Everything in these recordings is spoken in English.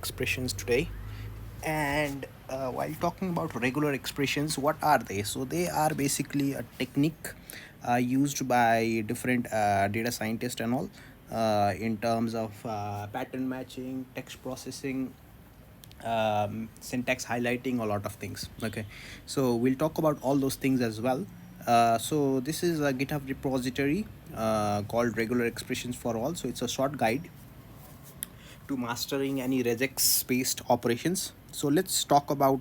expressions today. And while talking about regular expressions, what are they? So they are basically a technique used by different data scientists and all in terms of pattern matching, text processing, syntax highlighting, a lot of things. Okay, so we'll talk about all those things as well. So this is a GitHub repository called Regular Expressions for All. So it's a short guide to mastering any regex based operations. So let's talk about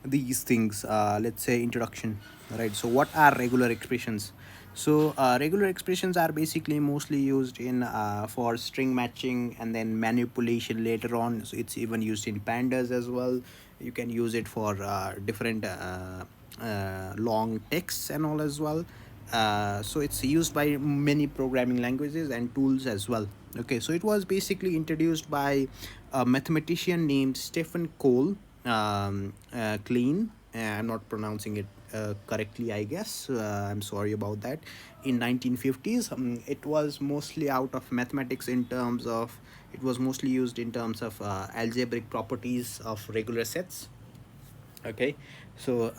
these things. Let's say introduction, right? So what are regular expressions? So regular expressions are basically mostly used in for string matching and then manipulation later on. So it's even used in pandas as well. You can use it for different long texts and all as well. So it's used by many programming languages and tools as well. Okay, so it was basically introduced by a mathematician named Stephen Cole Clean. I'm not pronouncing it correctly, I guess. I'm sorry about that. In 1950s, it was mostly out of mathematics in terms of it was mostly used in terms of algebraic properties of regular sets. Okay, so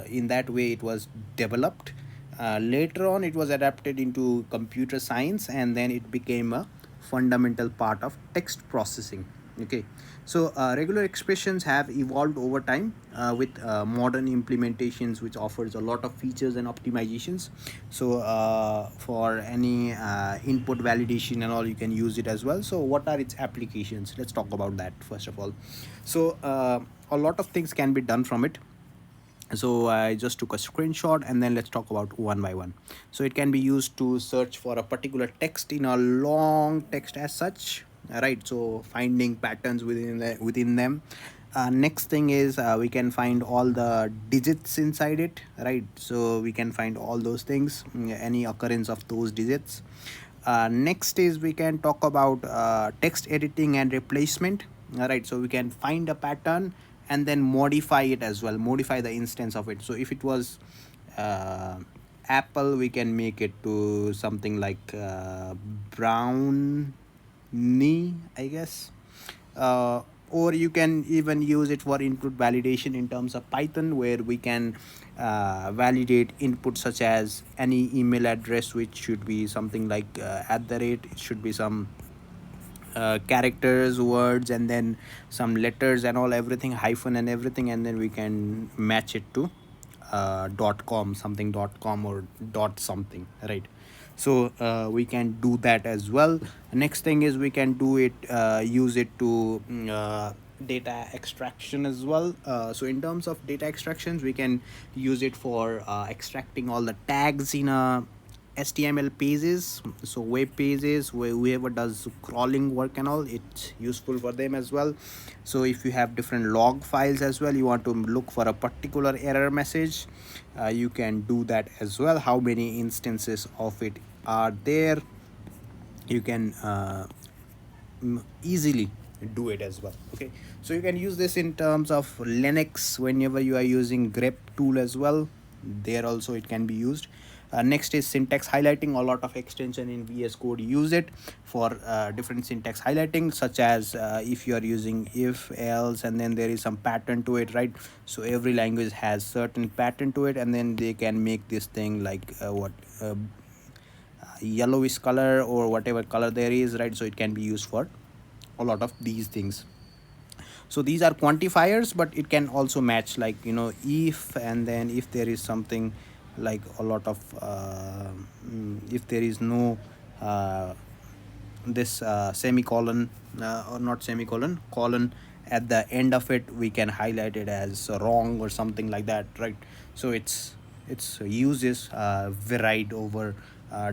in that way it was developed. Later on it was adapted into computer science, and then it became a fundamental part of text processing. Okay, so regular expressions have evolved over time with modern implementations which offers a lot of features and optimizations. So for any input validation and all, you can use it as well. So what are its applications? Let's talk about that first of all. So a lot of things can be done from it. So I just took a screenshot, and then let's talk about one by one. So it can be used to search for a particular text in a long text as such, right? So finding patterns within them. Next thing is we can find all the digits inside it, right? So we can find all those things, any occurrence of those digits. Next is we can talk about text editing and replacement. All right, so we can find a pattern and then modify it as well, modify the instance of it. So if it was uh, apple, we can make it to something like brown knee, I guess. uh, or you can even use it for input validation in terms of Python, where we can validate input such as any email address, which should be something like at the rate. It should be some characters, words, and then some letters and all, everything, hyphen and everything, and then we can match it to dot com, something dot com or dot something, right? So we can do that as well. Next thing is we can do it use it to data extraction as well. So in terms of data extractions, we can use it for extracting all the tags in a HTML pages, so web pages, where whoever does crawling work and all, it's useful for them as well. So if you have different log files as well, you want to look for a particular error message, you can do that as well. How many instances of it are there, you can easily do it as well. Okay, so you can use this in terms of Linux whenever you are using grep tool as well. There also it can be used. Next is syntax highlighting. A lot of extension in VS Code use it for different syntax highlighting, such as if you are using if else and then there is some pattern to it, right? So every language has certain pattern to it, and then they can make this thing like yellowish color or whatever color there is, right? So it can be used for a lot of these things. So these are quantifiers, but it can also match, like, if, and then if there is something like a lot of if there is no uh, this semicolon, or not semicolon, colon at the end of it, we can highlight it as wrong or something like that, right? So its uses varied over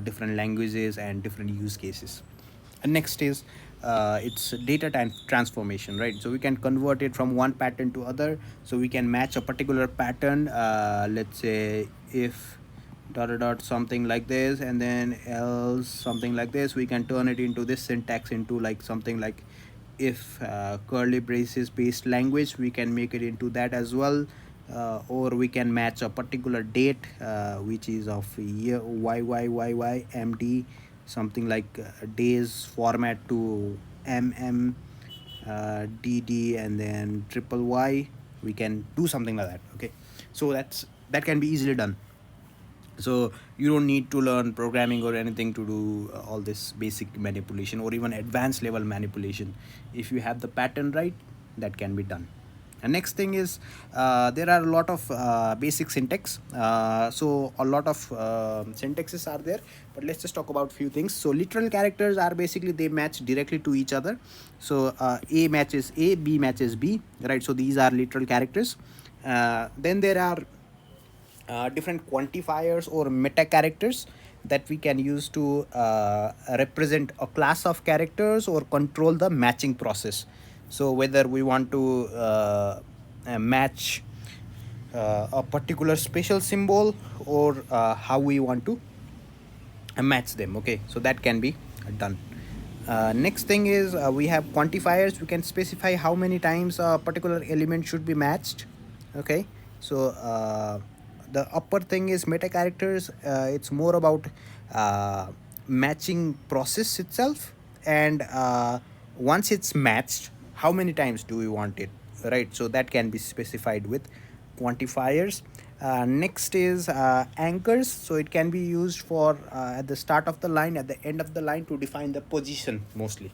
different languages and different use cases. And next is it's data transformation, right? So we can convert it from one pattern to other. So we can match a particular pattern, let's say if dot dot dot something like this, and then else something like this. We can turn it into this syntax into like something like if curly braces based language, we can make it into that as well. Or we can match a particular date, which is of year, yyyyymd, something like days format to DD and then triple Y, we can do something like that. Okay, so that can be easily done. So you don't need to learn programming or anything to do all this basic manipulation or even advanced level manipulation. If you have the pattern right, that can be done. And next thing is, there are a lot of basic syntax. So a lot of syntaxes are there, but let's just talk about few things. So literal characters are basically they match directly to each other. So A matches A, B matches B, right? So these are literal characters. Then there are different quantifiers or meta characters that we can use to represent a class of characters or control the matching process. So whether we want to match a particular special symbol, or how we want to match them. Okay, so that can be done. Next thing is, we have quantifiers. We can specify how many times a particular element should be matched. Okay, so the upper thing is meta characters. It's more about uh, matching process itself, and once it's matched, how many times do we want it, right? So that can be specified with quantifiers. Next is anchors. So it can be used for at the start of the line, at the end of the line, to define the position mostly.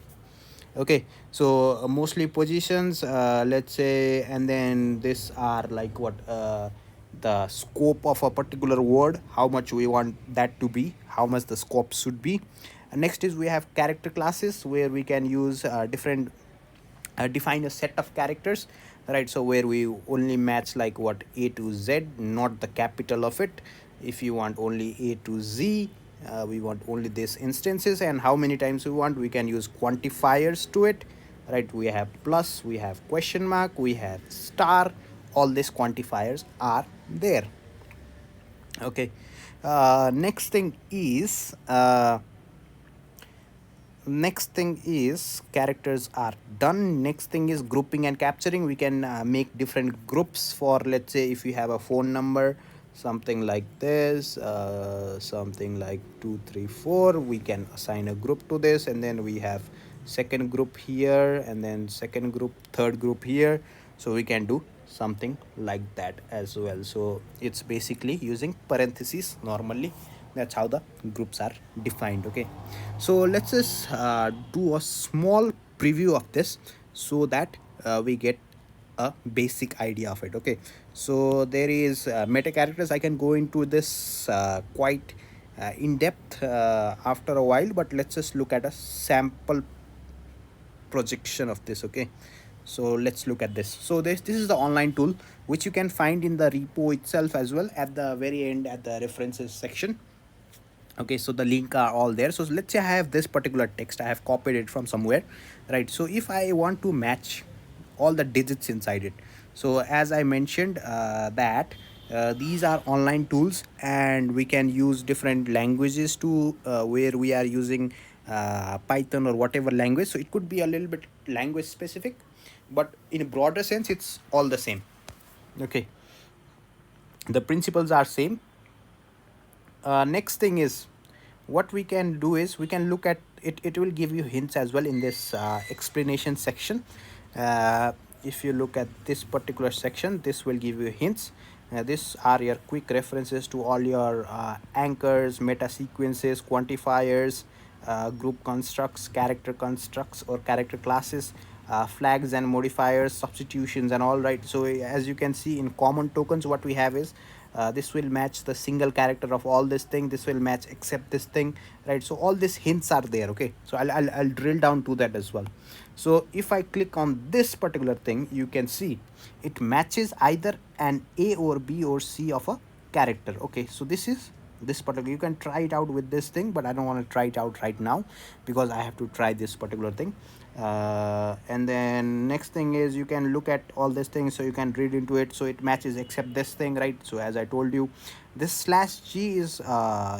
Okay, so mostly positions, let's say, and then this are like what, the scope of a particular word, how much we want that to be, how much the scope should be. And next is we have character classes, where we can use different define a set of characters, right? So where we only match like what, A to Z, not the capital of it. If you want only A to Z, we want only these instances, and how many times we want, we can use quantifiers to it, right? We have plus, we have question mark, we have star. All these quantifiers are there. Okay, next thing is, characters are done. Next thing is grouping and capturing. We can make different groups for, let's say, if you have a phone number, something like this, something like 234, we can assign a group to this, and then we have second group here, and then second group, third group here. So we can do something like that as well. So it's basically using parentheses normally. That's how the groups are defined. Okay, so let's just do a small preview of this, so that we get a basic idea of it. Okay, so there is meta characters. I can go into this quite in depth after a while, but let's just look at a sample projection of this. Okay, so let's look at this. So this is the online tool, which you can find in the repo itself as well, at the very end, at the references section. Okay, so the link are all there. So let's say I have this particular text, I have copied it from somewhere, right? So if I want to match all the digits inside it, so as I mentioned, that these are online tools, and we can use different languages to, where we are using Python or whatever language. So it could be a little bit language specific, but in a broader sense, it's all the same. Okay, the principles are same. Next thing is, what we can do is, we can look at it. It will give you hints as well in this explanation section. If you look at this particular section, this will give you hints. These are your quick references to all your anchors, meta sequences, quantifiers, group constructs, character constructs or character classes, flags and modifiers, substitutions and all, right? So as you can see, in common tokens, what we have is, this will match the single character of all this thing, this will match except this thing, right? So all these hints are there. Okay, so I'll drill down to that as well. So if I click on this particular thing, you can see it matches either an A or B or C of a character. Okay, so this is this particular, you can try it out with this thing, but I don't want to try it out right now, because I have to try this particular thing. And then next thing is, you can look at all these things, so you can read into it, so it matches except this thing, right? So as I told you, this slash g is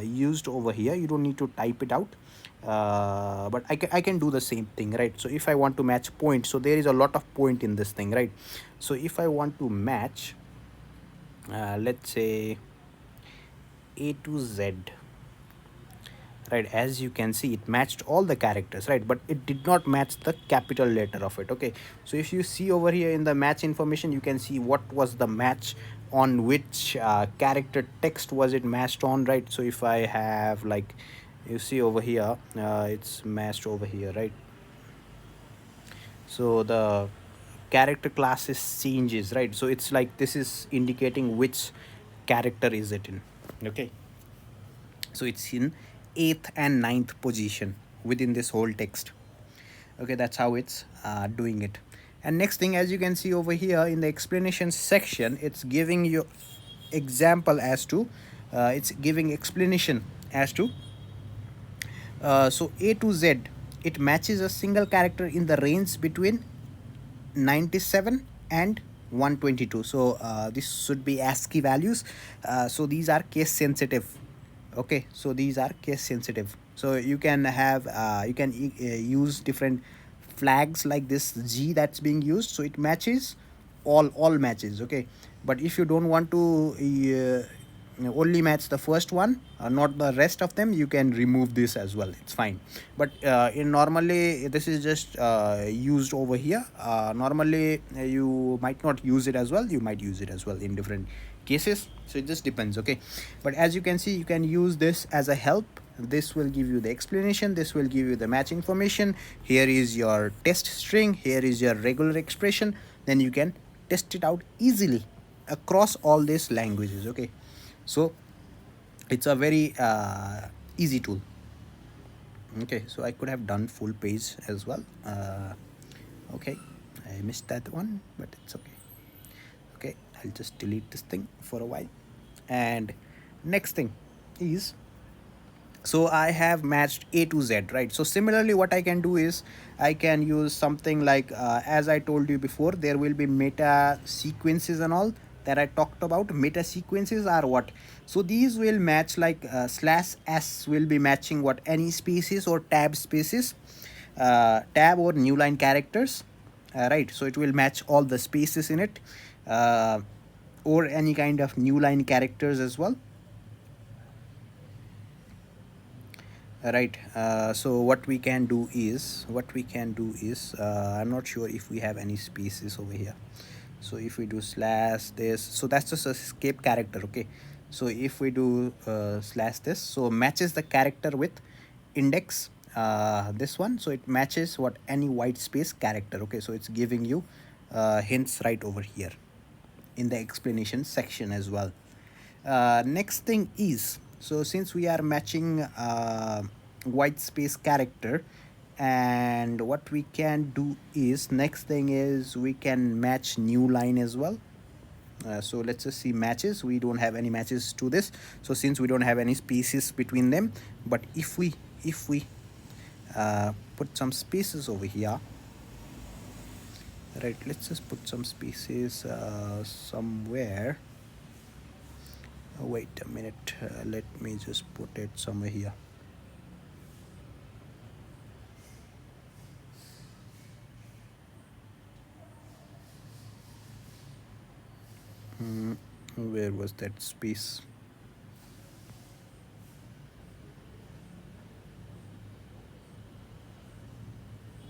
used over here. You don't need to type it out, but I can do the same thing, right? So if I want to match point, so there is a lot of point in this thing, right? So if I want to match, let's say A to Z, right? As you can see, it matched all the characters, right? But it did not match the capital letter of it. Okay, so if you see over here in the match information, you can see what was the match, on which character text was it matched on, right? So if I have, like, you see over here, it's matched over here, right? So the character classes changes, right? So it's like this is indicating which character is it in. Okay, so it's in eighth and ninth position within this whole text. Okay, that's how it's doing it. And next thing, as you can see over here in the explanation section, it's giving you example as to it's giving explanation as to so A to Z, it matches a single character in the range between 97 and 122. So this should be ASCII values. So these are case sensitive. Okay, so these are case sensitive, so you can have you can use different flags like this G that's being used, so it matches all matches. Okay, but if you don't want to only match the first one, not the rest of them, you can remove this as well, it's fine. But in normally this is just used over here. Normally you might not use it as well, you might use it as well in different cases, so it just depends. Okay, but as you can see, you can use this as a help. This will give you the explanation, this will give you the match information. Here is your test string, here is your regular expression, then you can test it out easily across all these languages. Okay, so it's a very easy tool. Okay, so I could have done full page as well. Okay, I missed that one, but it's okay. Okay, I'll just delete this thing for a while. And next thing is, so I have matched A to Z, right? So similarly what I can do is I can use something like as I told you before, there will be meta sequences and all that I talked about. Meta sequences are what? So these will match like slash s will be matching what, any spaces or tab spaces, tab or new line characters, right? So it will match all the spaces in it, or any kind of new line characters as well. Right, so what we can do is I'm not sure if we have any spaces over here. So if we do slash this, so that's just a escape character. Okay, so if we do slash this, so matches the character with index, this one, so it matches what, any white space character. Okay, so it's giving you hints right over here in the explanation section as well. Next thing is, so since we are matching white space character, and what we can do is, next thing is we can match new line as well. So let's just see matches. We don't have any matches to this, so since we don't have any spaces between them, but if we put some spaces over here, right, let's just put some spaces somewhere. Wait a minute, let me just put it somewhere here. Where was that space?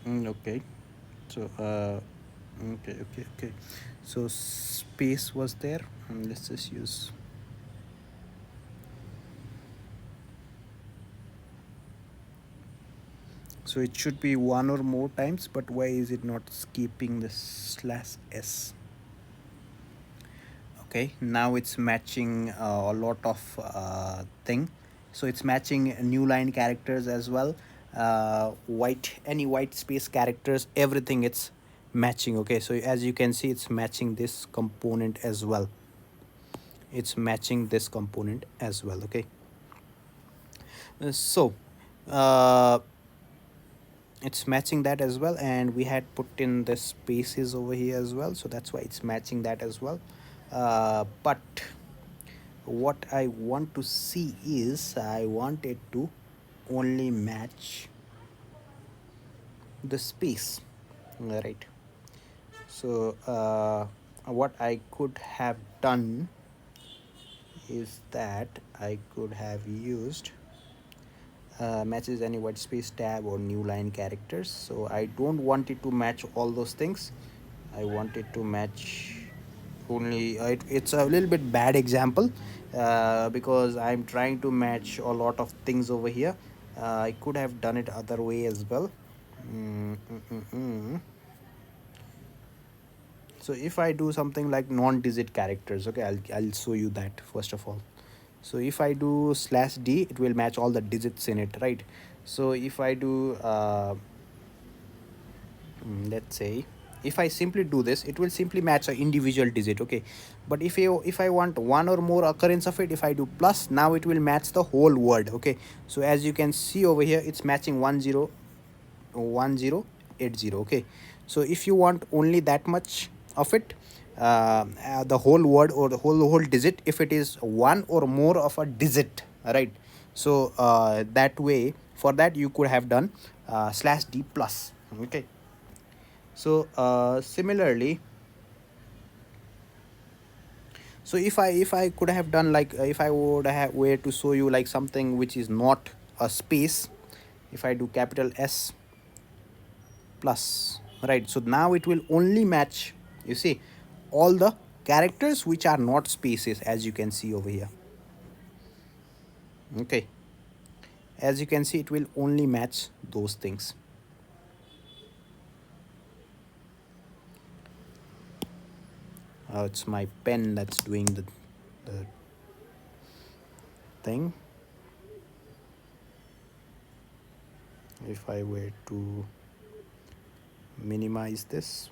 Okay, so okay, so space was there. Let's just use, so it should be one or more times, but why is it not skipping the slash s? Okay, now it's matching a lot of thing. So it's matching new line characters as well, white, any white space characters, everything it's matching. Okay, so as you can see, it's matching this component as well, it's matching this component as well. Okay, so uh, it's matching that as well, and we had put in the spaces over here as well, so that's why it's matching that as well. But what I want to see is, I want it to only match the space, right? So what I could have done is that I could have used matches any white space tab or new line characters. So I don't want it to match all those things. I want it to match only it's a little bit bad example because I'm trying to match a lot of things over here. I could have done it other way as well. mm, mm, mm, mm. So if I do something like non-digit characters, okay, I'll show you that first of all. So if I do slash d, it will match all the digits in it, right? So if I do let's say, if I simply do this, it will simply match an individual digit, okay. But if I want one or more occurrence of it, if I do plus, now it will match the whole word, okay. So as you can see over here, it's matching 1080, okay. So if you want only that much of it, the whole word or the whole digit, if it is one or more of a digit, right? So that way, for that you could have done slash d plus, okay. So similarly, so if I could have done like if I would have were to show you like something which is not a space, if I do capital S plus, right? So now it will only match, you see, all the characters which are not spaces, as you can see over here, okay. As you can see, it will only match those things. It's my pen that's doing the thing. If I were to minimize this,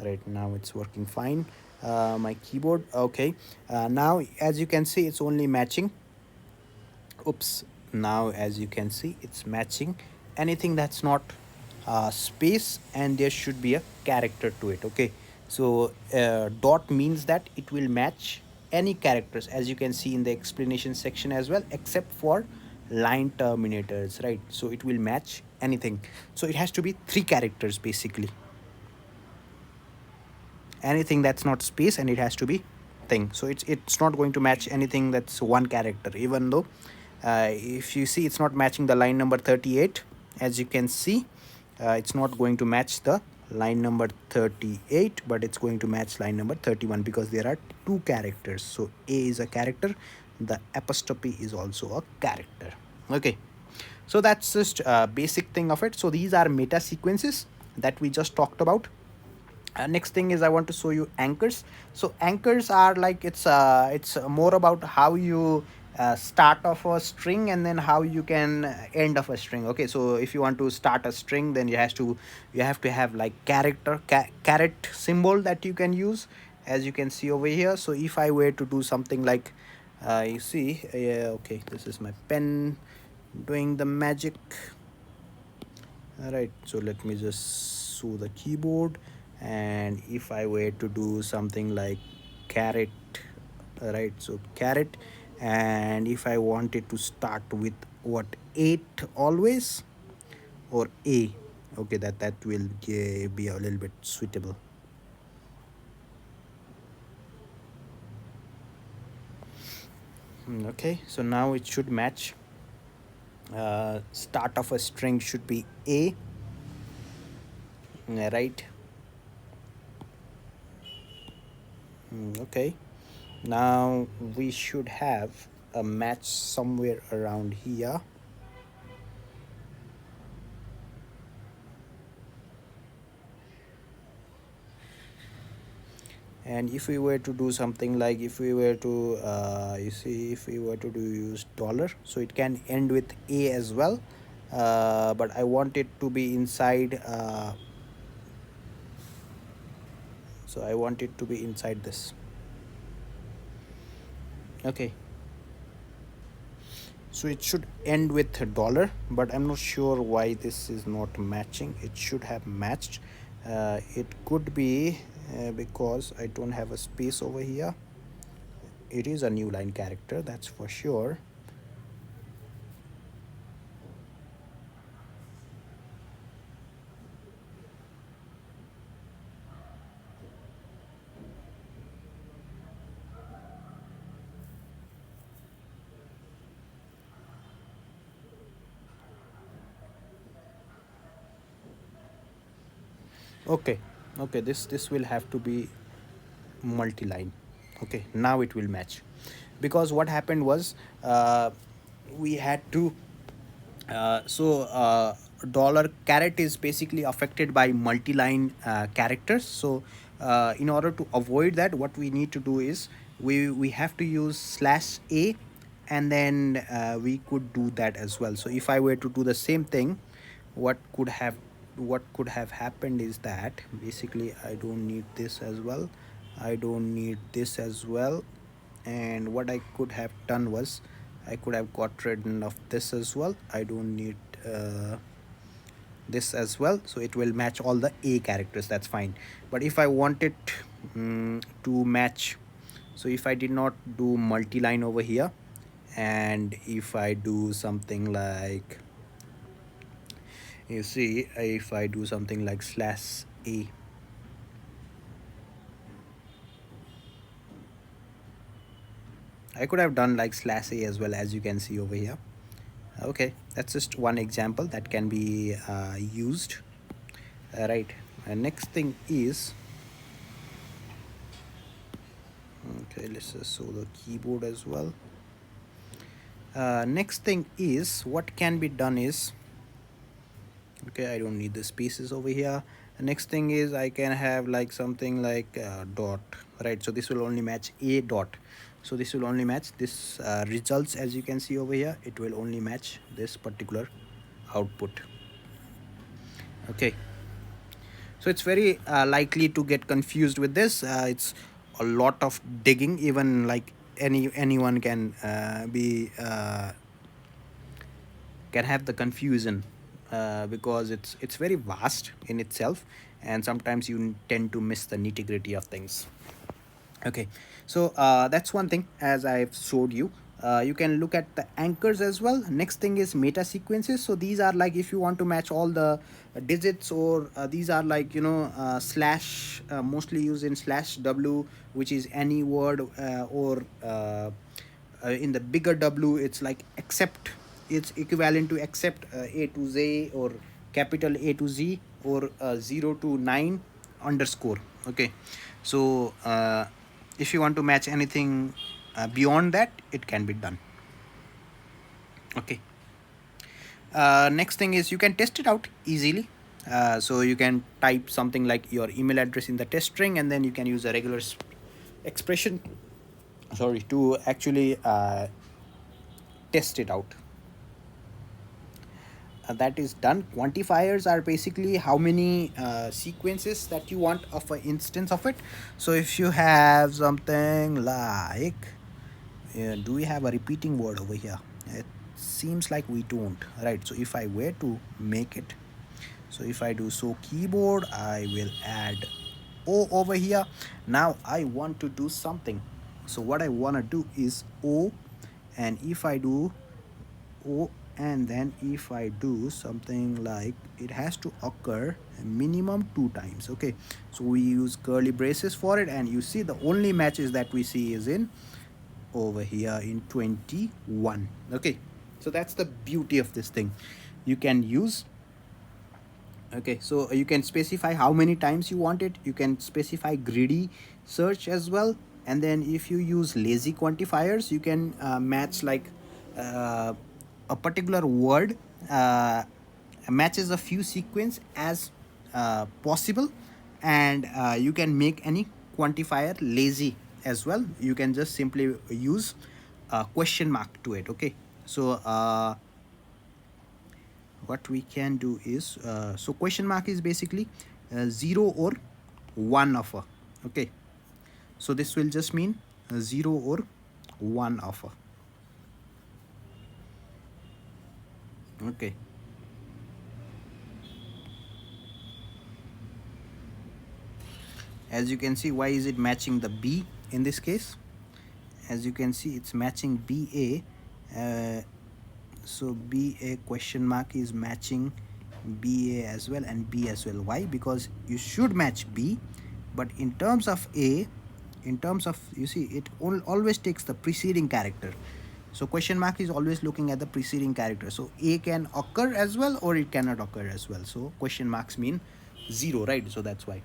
right now it's working fine. My keyboard, okay. Now as you can see, it's only matching, oops, now as you can see, it's matching anything that's not space, and there should be a character to it, okay. So dot means that it will match any characters, as you can see in the explanation section as well, except for line terminators, right? So it will match anything. So it has to be three characters basically, anything that's not space, and it has to be thing. So it's not going to match anything that's one character, even though if you see, it's not matching the line number 38. As you can see, it's not going to match the line number 38, but it's going to match line number 31 because there are two characters. So a is a character, the apostrophe is also a character, okay. So that's just a basic thing of it. So these are meta sequences that we just talked about. Next thing is I want to show you anchors. So anchors are like, it's more about how you start off a string and then how you can end of a string, okay. So if you want to start a string, then you have to have like caret symbol that you can use, as you can see over here. So if I were to do something like you see, okay, this is my pen doing the magic. All right, so let me just show the keyboard, and if I were to do something like caret, right? So caret, and if I wanted to start with what, 8 always, or a, okay, that will be a little bit suitable. Okay, so now it should match. Start of a string should be a, right? Okay, now we should have a match somewhere around here. And if we were to do something like, if we were to you see, if we were to do use dollar, so it can end with a as well, but I want it to be inside, so I want it to be inside this, okay. So it should end with a dollar, but I'm not sure why this is not matching. It should have matched. It could be because I don't have a space over here. It is a new line character, that's for sure. Okay, okay, this will have to be multi-line. Okay, now it will match, because what happened was, we had to dollar caret is basically affected by multi-line characters. So in order to avoid that, what we need to do is we have to use slash a, and then we could do that as well. So if I were to do the same thing, what could have what could have happened is that basically I don't need this as well, I don't need this as well, and what I could have done was I could have got rid of this as well. I don't need this as well, so it will match all the a characters. That's fine. But if I want it to match, so if I did not do multi-line over here, and if I do something like, you see, if I do something like slash a, I could have done like slash a as well, as you can see over here. Okay, that's just one example that can be used. Right. Next thing is, okay, let's just show the keyboard as well. Next thing is, what can be done is, okay, I don't need the spaces over here. Next thing is, I can have like something like dot, right? So this will only match a dot, so this will only match this results. As you can see over here, it will only match this particular output. Okay, so it's very likely to get confused with this. It's a lot of digging, even like anyone can have the confusion, because it's very vast in itself, and sometimes you tend to miss the nitty gritty of things. Okay, so that's one thing. As I've showed you, you can look at the anchors as well. Next thing is meta sequences. So these are like, if you want to match all the digits, or these are like, slash, mostly used in slash w, which is any word, or in the bigger w, it's like except, it's equivalent to except a to z, or capital A to z, or 0 to 9 underscore. Okay, so if you want to match anything beyond that, it can be done. Okay, next thing is, you can test it out easily. So you can type something like your email address in the test string, and then you can use a regular expression, sorry, to actually test it out. That is done. Quantifiers are basically how many sequences that you want of an instance of it. So if you have something like, do we have a repeating word over here? It seems like we don't, right? So if I were to make it, so if I do so keyboard, I will add o over here. Now I want to do something, so what I want to do is o, and if I do o, and then if I do something like, it has to occur minimum 2 times. Okay, so we use curly braces for it, and you see the only matches that we see is in over here in 21. Okay, so that's the beauty of this thing. You can use, okay, so you can specify how many times you want it. You can specify greedy search as well, and then if you use lazy quantifiers, you can match like uh, a particular word matches a few sequence as possible, and you can make any quantifier lazy as well. You can just simply use a question mark to it. Okay, so what we can do is, so question mark is basically 0 or 1 of a, okay, so this will just mean 0 or 1 of a. Okay, as you can see, why is it matching the b in this case? As you can see, it's matching ba, so ba question mark is matching ba as well, and b as well. Why? Because you should match b, but in terms of a, in terms of, you see, it always takes the preceding character. So question mark is always looking at the preceding character, so a can occur as well, or it cannot occur as well. So question marks mean 0, right? So that's why.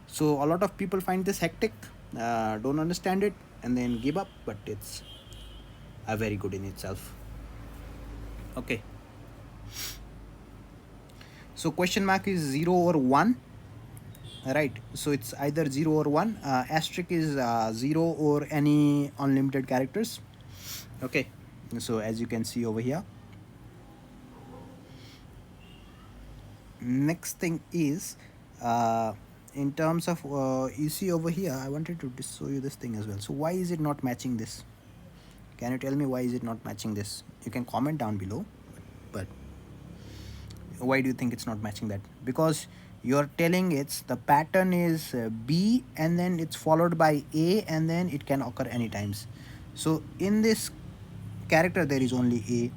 So a lot of people find this hectic, don't understand it, and then give up, but it's very good in itself. Okay. So question mark is 0 or 1, right? So it's either 0 or 1. Asterisk is 0 or any unlimited characters. Okay. So as you can see over here, next thing is, in terms of, you see over here, I wanted to show you this thing as well. So why is it not matching this? Can you tell me why is it not matching this? You can comment down below, but why do you think it's not matching that? Because you're telling it's the pattern is B and then it's followed by A and then it can occur any times. So in this character there is only A.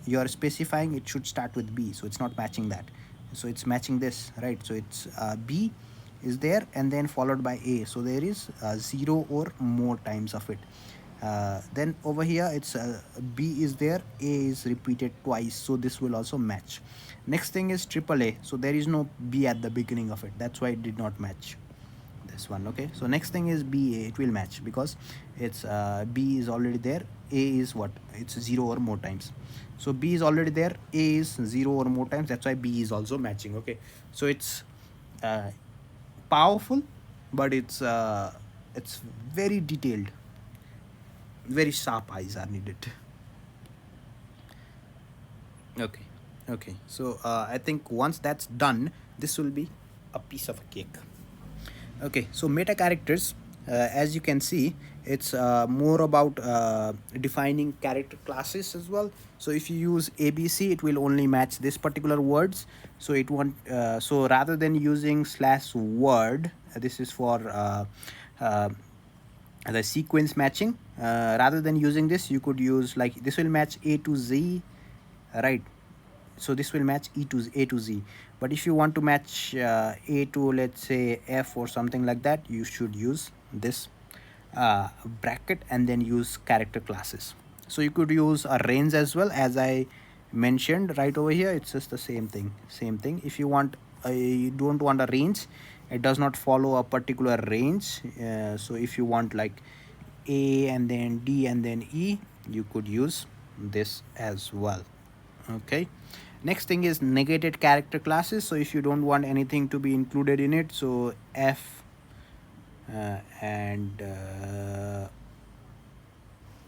You're specifying it should start with B, so it's not matching that. So it's matching this, right? So it's B is there and then followed by A, so there is 0 or more times of it. Then over here it's B is there, A is repeated twice, so this will also match. Next thing is AAA, so there is no B at the beginning of it, that's why it did not match this one. Okay, so next thing is BA, it will match because it's B is already there, A is what, it's 0 or more times. So B is already there, A is 0 or more times, that's why B is also matching. Okay, so it's powerful, but it's very detailed, very sharp eyes are needed. Okay. Okay, so I think once that's done, this will be a piece of a cake. Okay, so meta characters, as you can see, it's more about defining character classes as well. So if you use ABC, it will only match this particular words. So it won't. So rather than using slash word, this is for the sequence matching. Rather than using this, you could use like this will match A to Z, right? So this will match A to Z. But if you want to match A to, let's say, F or something like that, you should use this bracket and then use character classes. So you could use a range as well, as I mentioned right over here. It's just the same thing. If you want you don't want a range, it does not follow a particular range. So if you want like A and then D and then E, you could use this as well. Okay, next thing is negated character classes. So if you don't want anything to be included in it, so F and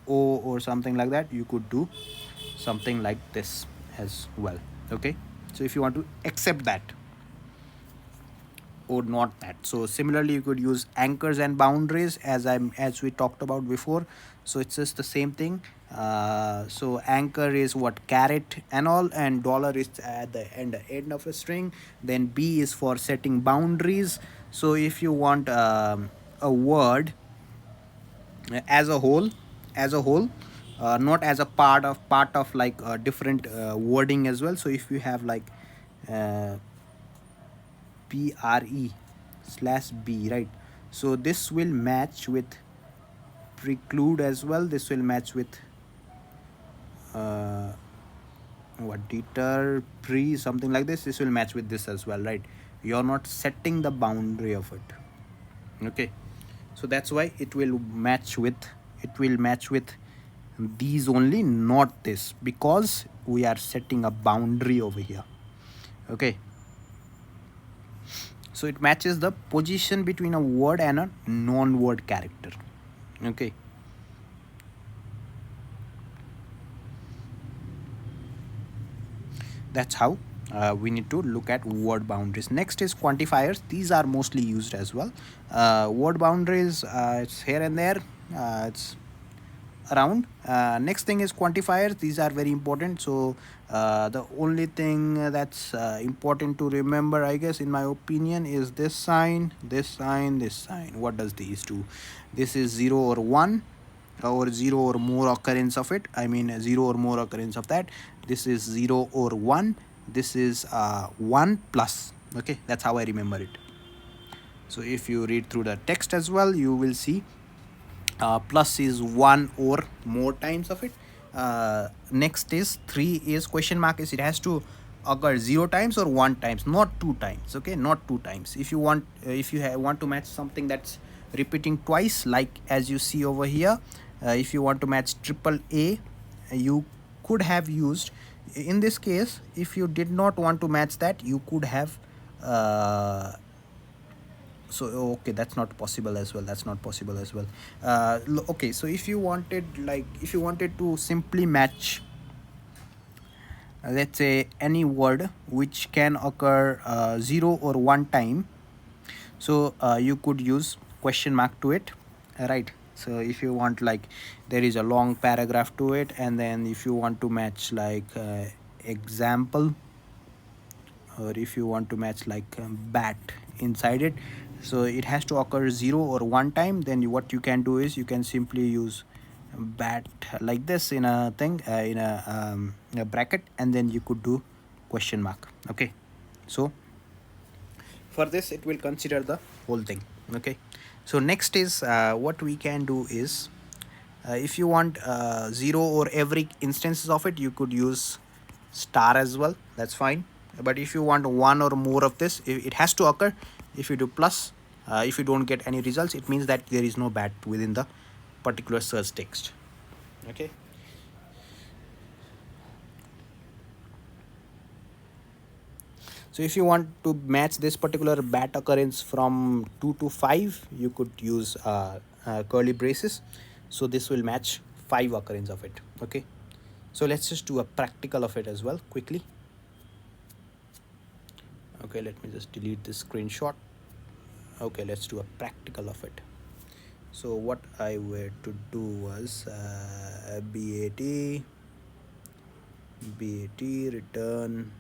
O or something like that, you could do something like this as well. Okay, so if you want to accept that or not that. So similarly, you could use anchors and boundaries as we talked about before. So it's just the same thing. So anchor is what, caret and all, and dollar is at the end of a string. Then B is for setting boundaries. So if you want a word as a whole, not as a part of like different wording as well. So if you have like uh, pre/b, right? So this will match with preclude as well. This will match with uh, what, deter, pre, something like this. This will match with this as well, right? You're not setting the boundary of it. Okay, so that's why it will match with these only, not this, because we are setting a boundary over here. Okay, so it matches the position between a word and a non-word character. Okay, that's how we need to look at word boundaries. Next is quantifiers. These are mostly used as well. Word boundaries, it's here and there, it's around. Next thing is quantifiers. These are very important. So the only thing that's important to remember, I guess, in my opinion, is this sign, this sign, this sign. What does these do? This is 0 or 1, or 0 or more occurrence of it. I mean 0 or more occurrence of that. This is 0 or 1. This is 1 plus. Okay, that's how I remember it. So if you read through the text as well, you will see plus is 1 or more times of it. Next is 3 is question mark, is it has to occur 0 times or 1 times, not 2 times. Okay, not 2 times. If you want, if you want to match something that's repeating twice, like as you see over here, if you want to match triple A, you could have used, in this case, if you did not want to match that, you could have so okay, that's not possible as well, that's not possible as well. Okay, so if you wanted, like if you wanted to simply match, let's say, any word which can occur 0 or 1 time, so you could use question mark to it, right? So if you want, like, there is a long paragraph to it, and then if you want to match like example, or if you want to match like bat inside it, so it has to occur 0 or 1 time, then what you can do is you can simply use bat like this in a thing, in a bracket, and then you could do question mark. Okay, so for this it will consider the whole thing. Okay, so next is what we can do is, if you want 0 or every instances of it, you could use star as well, that's fine. But if you want one or more of this, it has to occur. If you do plus, if you don't get any results, it means that there is no bat within the particular search text. Okay, so if you want to match this particular bat occurrence from 2 to 5, you could use curly braces, so this will match 5 occurrence of it. Okay, so let's just do a practical of it as well quickly. Okay, let me just delete this screenshot. Okay, let's do a practical of it. So what I were to do was bat return,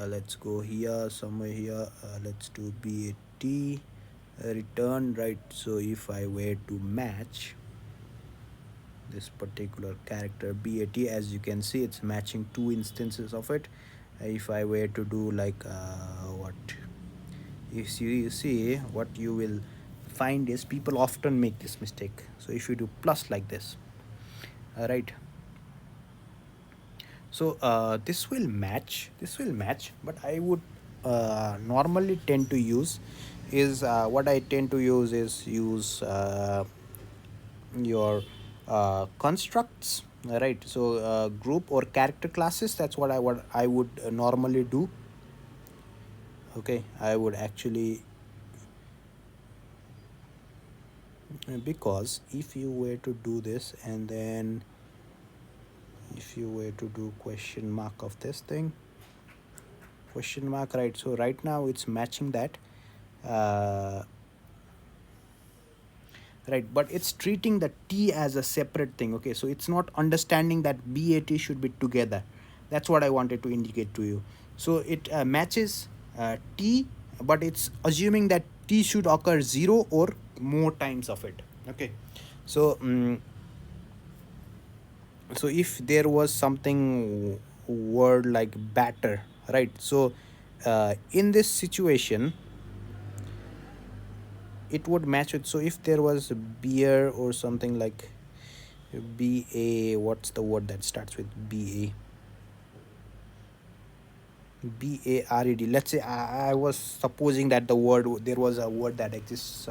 let's go here, somewhere here, let's do bat return, right? So if I were to match this particular character bat, as you can see, it's matching 2 instances of it. If I were to do like what you see, what you will find is people often make this mistake. So if you do plus like this, right, so this will match, but I would normally tend to use is what I tend to use is use your constructs, right? So group or character classes, that's what I would normally do. Okay, I would actually, because if you were to do this, and then if you were to do question mark of this thing, question mark, right? So right now it's matching that, uh, right, but it's treating the T as a separate thing. Okay, so it's not understanding that BAT should be together. That's what I wanted to indicate to you. So it matches T, but it's assuming that T should occur 0 or more times of it. Okay, so so if there was something word like batter, right? So in this situation it would match it. So if there was beer or something like ba, what's the word that starts with ba, BARED. Let's say I was supposing that the word, there was a word that exists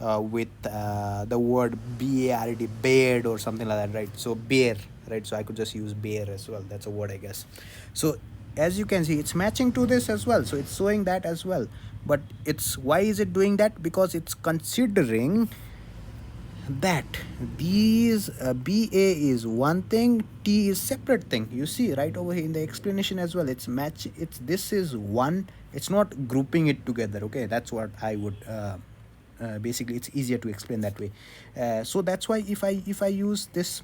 with the word BARED, bared or something like that, right? So bear, right? So I could just use bear as well. That's a word, I guess. So as you can see, it's matching to this as well. So it's showing that as well. But it's, why is it doing that? Because it's considering that these ba is one thing, t is separate thing. You see right over here in the explanation as well, it's match, it's, this is one, it's not grouping it together. Okay, that's what I would basically, it's easier to explain that way. So that's why if I use this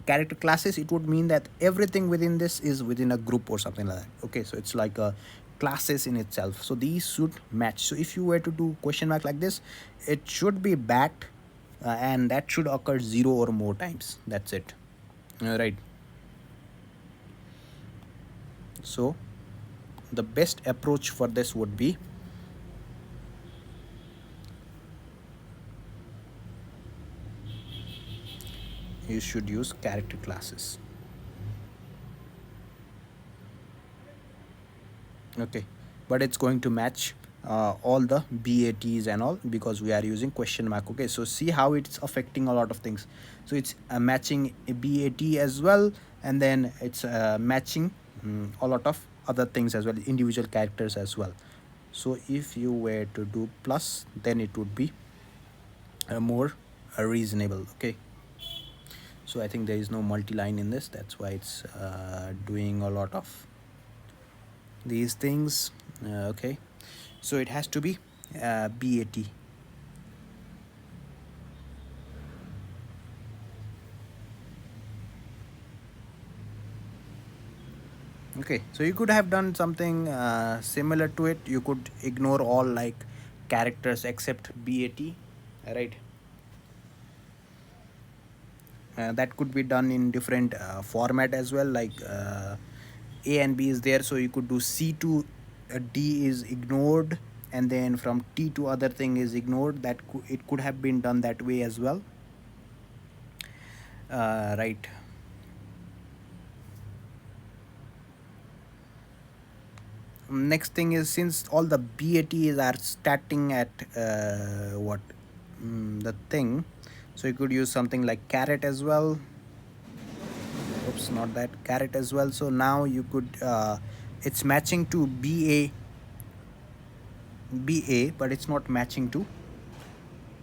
character classes, it would mean that everything within this is within a group or something like that. Okay, so it's like a classes in itself, so these should match. So if you were to do question mark like this, it should be bat, and that should occur 0 or more times. That's it. Right. So the best approach for this would be, you should use character classes. Okay, but it's going to match all the BATs and all because we are using question mark. Okay, so see how it's affecting a lot of things. So it's matching a BAT as well, and then it's matching a lot of other things as well, individual characters as well. So if you were to do plus, then it would be more reasonable. Okay, so I think there is no multi-line in this, that's why it's doing a lot of these things. Okay, so it has to be BAT. Okay, so you could have done something similar to it. You could ignore all like characters except BAT, right? That could be done in different format as well, like A and B is there, so you could do C to D is ignored, and then from T to other thing is ignored. It could have been done that way as well, right? Next thing is, since all the BATs are starting at what the thing, so you could use something like caret as well. Oops, not that, caret as well. So now you could it's matching to BA, but it's not matching to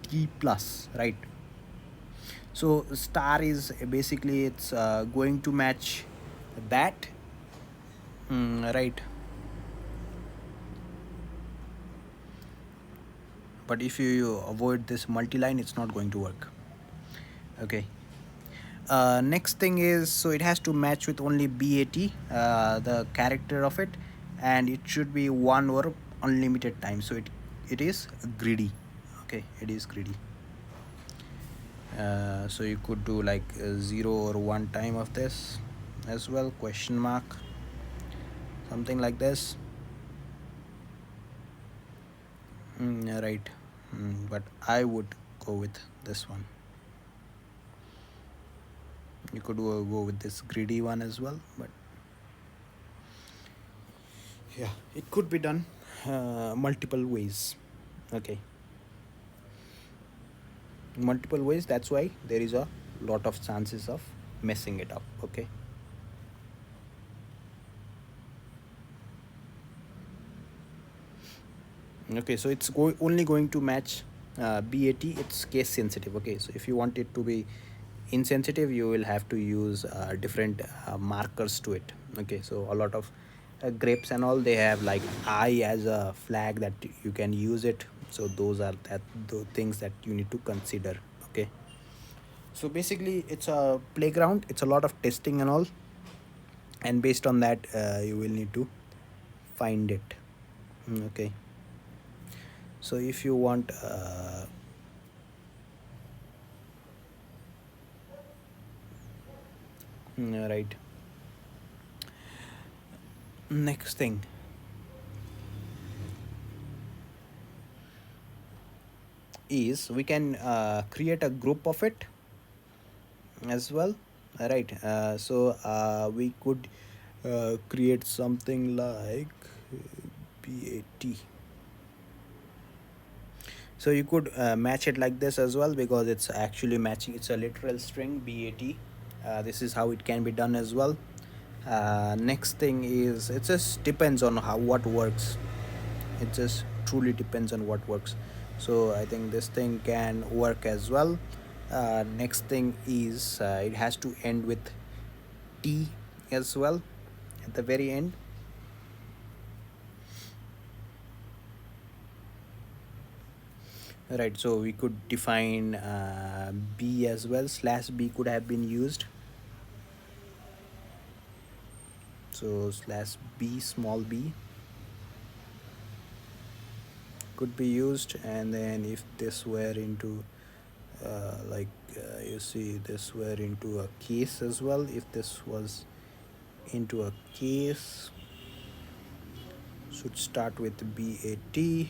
T plus, right? So star is basically it's going to match that, right? But if you avoid this multi-line, it's not going to work. Okay, next thing is, so it has to match with only BAT, the character of it, and it should be one or unlimited time. So it is greedy. Okay, it is greedy. So you could do like 0 or 1 time of this as well, question mark, something like this. Right. But I would go with this one. You could go with this greedy one as well, but yeah, it could be done multiple ways. Okay, multiple ways, that's why there is a lot of chances of messing it up. Okay, okay, so it's only going to match BAT. It's case sensitive. Okay, so if you want it to be insensitive, you will have to use different markers to it. Okay, so a lot of grapes and all, they have like I as a flag that you can use it. So those are the things that you need to consider. Okay, so basically it's a playground, it's a lot of testing and all, and based on that you will need to find it. Okay, so if you want right, next thing is we can create a group of it as well, right? We could create something like BAT. So you could match it like this as well, because it's actually matching, it's a literal string BAT. This is how it can be done as well. Next thing is, it just depends on how what works. It just truly depends on what works. So I think this thing can work as well. Next thing is it has to end with T as well at the very end. Right, so we could define B as well. Slash B could have been used. So slash B, small b, could be used. And then if this were into you see, this were into a case as well, if this was into a case, should start with BAT.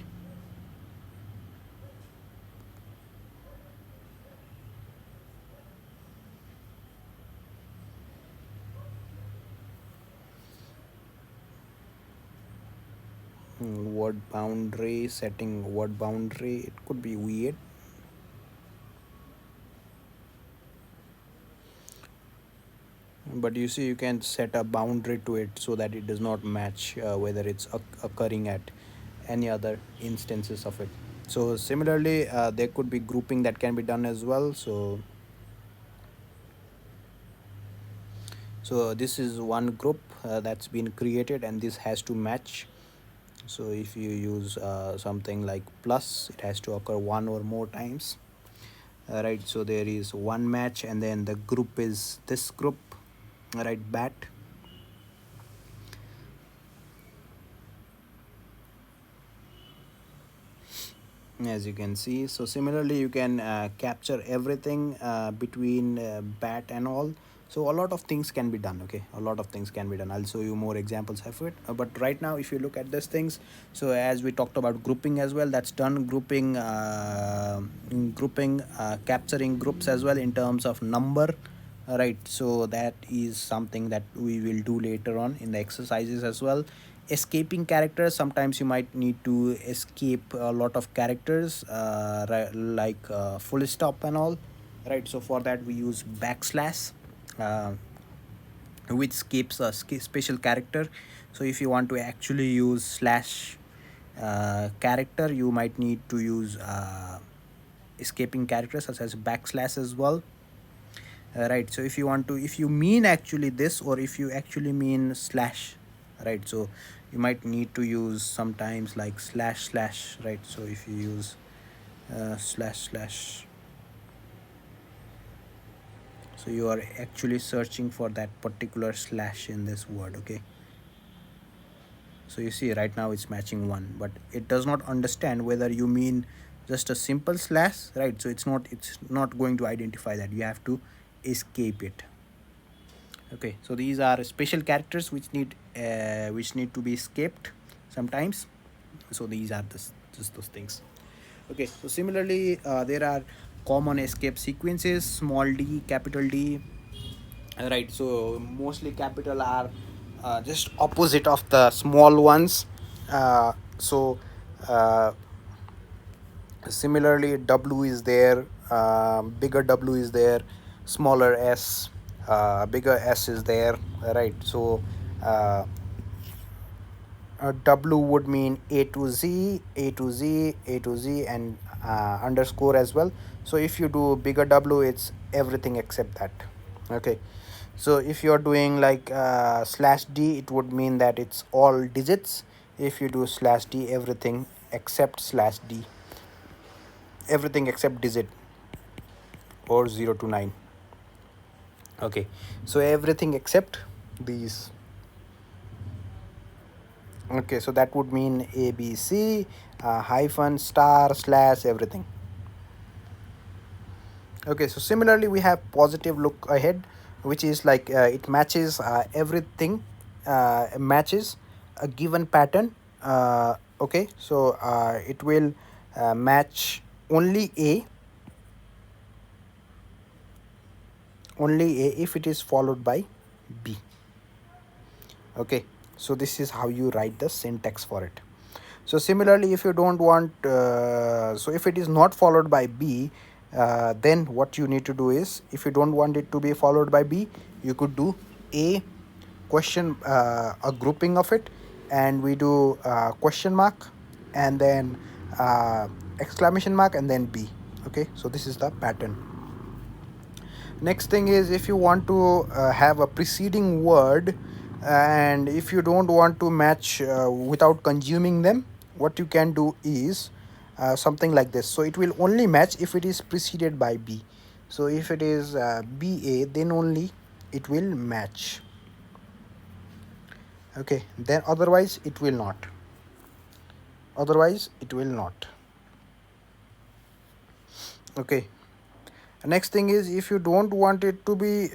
word boundary, setting word boundary, it could be weird. But you see, you can set a boundary to it so that it does not match whether it's occurring at any other instances of it. So similarly, there could be grouping that can be done as well. So this is one group that's been created, and this has to match. So if you use something like plus, it has to occur one or more times. Right, so there is one match, and then the group is this group, right, bat. As you can see, so similarly you can capture everything between bat and all. So a lot of things can be done. Okay, a lot of things can be done. I'll show you more examples of it, but right now if you look at these things, so as we talked about grouping as well, that's done. Grouping, capturing groups as well in terms of number. Right, so that is something that we will do later on in the exercises as well. Escaping characters, sometimes you might need to escape a lot of characters, like full stop and all. Right, so for that we use backslash, uh, which skips a special character. So if you want to actually use slash character, you might need to use escaping characters such as backslash as well. Right, so if you want to, if you mean actually this, or if you actually mean slash, right, so you might need to use sometimes like slash slash. Right, so if you use slash slash, so you are actually searching for that particular slash in this word. Okay, so you see right now it's matching one, but it does not understand whether you mean just a simple slash. Right, so it's not going to identify that. You have to escape it. Okay, so these are special characters which need to be escaped sometimes. So these are just those things. Okay, so similarly, there are common escape sequences: small d, capital D. Right, so mostly capital are just opposite of the small ones. So uh, similarly, W is there, bigger W is there, smaller S, bigger S is there. Right, so uh, W would mean A to Z, A to Z, A to Z, and underscore as well. So if you do bigger W, it's everything except that. Okay, so if you're doing like slash D, it would mean that it's all digits. If you do slash D, everything except slash D, everything except digit, or 0 to 9. Okay, so everything except these. Okay, so that would mean ABC, hyphen, star, slash, everything. Okay, so similarly we have positive look ahead, which is like it matches everything, matches a given pattern. Okay, so it will match only A if it is followed by B. Okay, so this is how you write the syntax for it. So similarly, if you don't want, so if it is not followed by B, then what you need to do is, if you don't want it to be followed by B, you could do A question, a grouping of it, and we do question mark, and then exclamation mark, and then B. Okay, so this is the pattern. Next thing is, if you want to have a preceding word, and if you don't want to match without consuming them, what you can do is something like this. So it will only match if it is preceded by B. So if it is BA, then only it will match. Okay, then otherwise it will not. Otherwise it will not. Okay, next thing is, if you don't want it to be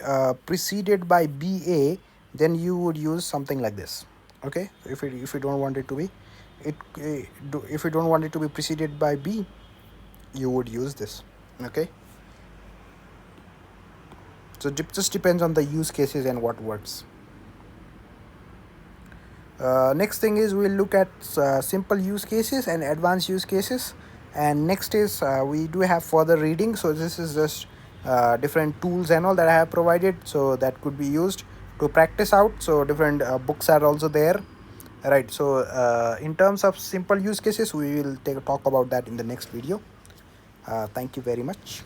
preceded by BA, then you would use something like this. Okay, if you don't want it to be if you don't want it to be preceded by B, you would use this. Okay, so it just depends on the use cases and what works. Next thing is we'll look at simple use cases and advanced use cases, and next is we do have further reading. So this is just different tools and all that I have provided, so that could be used to practice out. So different books are also there, right? So in terms of simple use cases, we will talk about that in the next video. Thank you very much.